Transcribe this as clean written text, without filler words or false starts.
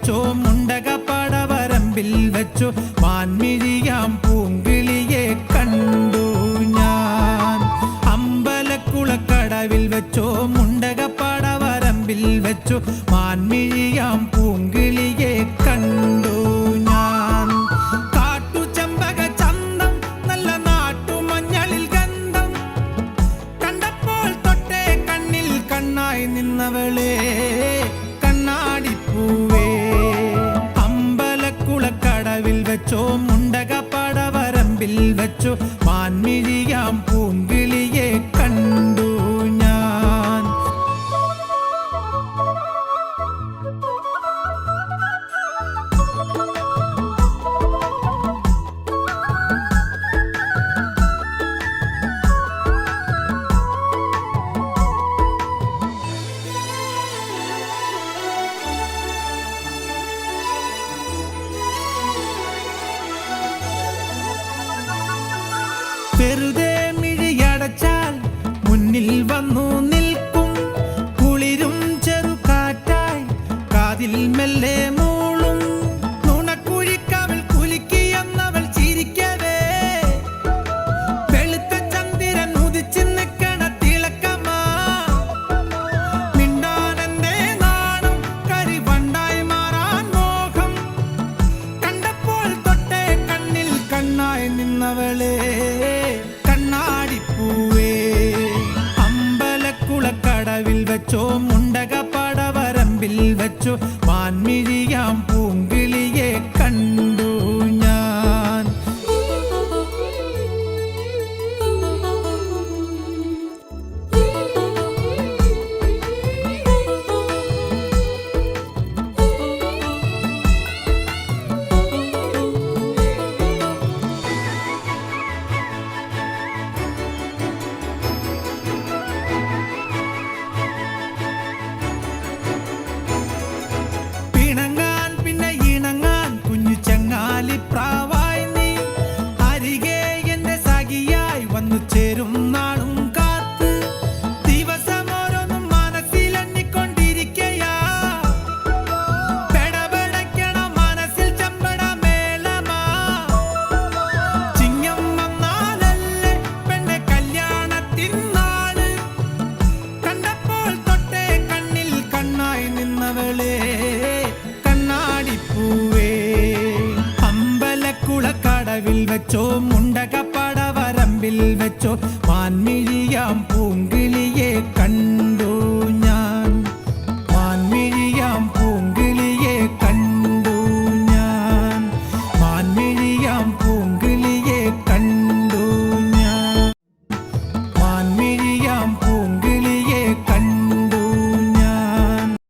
വെച്ചോ മുണ്ടകപ്പടവരമ്പിൽ വെച്ചോ മാൻമിഴിയാം പൂങ്കിളിയെ കണ്ടു ഞാൻ. അമ്പലക്കുളക്കടവിൽ വെച്ചോ മുണ്ടകപ്പടവരമ്പിൽ വെച്ചോ മാൻമിഴിയാം പൂങ്കിളിയെ കണ്ടു ഞാൻ. കാട്ടുചെമ്പക ചന്തം നല്ല നാട്ടുമഞ്ഞളിൽ ഗന്ധം കണ്ടപ്പോൾ തൊട്ടേ കണ്ണിൽ കണ്ണായി നിന്നവളെ കണ്ണാടിപ്പൂവേ. അമ്പലക്കുളക്കടവിൽ വെച്ചോ മുണ്ടകപ്പടവരമ്പിൽ വെച്ചോ മാൻമിഴിയാം പൂങ്കിളിയെ കണ്ടു ഞാൻ. വെറുതെ മിഴിയടച്ചാൽ മുന്നിൽ വന്നു നിൽക്കും കുളിരും ചെറുകാറ്റായി കാതിൽ മെല്ലെ മൂളും നുണക്കുഴിക്കവൾ കുലുക്കിയെന്നവൾ ചിരിക്കവേ വെളുത്ത ചന്ദ്രൻ ഉദിച്ചു നിൽക്കണ തിളക്കമാ മിണ്ടാനെന്തേ നാണം കരിവണ്ടായി മാറാൻ മോഹം കണ്ടപ്പോൾ തൊട്ടേ കണ്ണിൽ കണ്ണായി നിന്നവളെ കണ്ണാടിപ്പൂവേ. അമ്പലക്കുളക്കടവിൽ വെച്ചോ മുണ്ടകപ്പടവരമ്പിൽ വെച്ചോ മാൻമിഴിയാം പൂങ്കിളിയെ കണ്ടു ഞാൻ. പിണങ്ങാൻ പിന്നെ ഇണങ്ങാൻ കുഞ്ഞു ചങ്ങാലിപ്രാവായി നീ അരികെ എന്റെ സഖിയായി വന്നു ചേരും നാളും കാത്ത് ദിവസം ഓരോന്നും മനസ്സിലെണ്ണിക്കൊണ്ടിരിക്കയാ പെടപെടയ്ക്കണ മനസ്സിൽ ചമ്പട മേളമാ ചിങ്ങം വന്നാലല്ലേ പെണ്ണെ കല്യാണത്തിൻ നാള് കണ്ടപ്പോൾ തൊട്ടേ കണ്ണിൽ കണ്ണായി നിന്നവളെ കണ്ണാടിപ്പൂവേ. അമ്പലക്കുളക്കടവിൽ വെച്ചോ മുണ്ടകപ്പടവരമ്പിൽ വെച്ചോ മാൻമിഴിയാം പൂങ്കിളിയെ കണ്ടു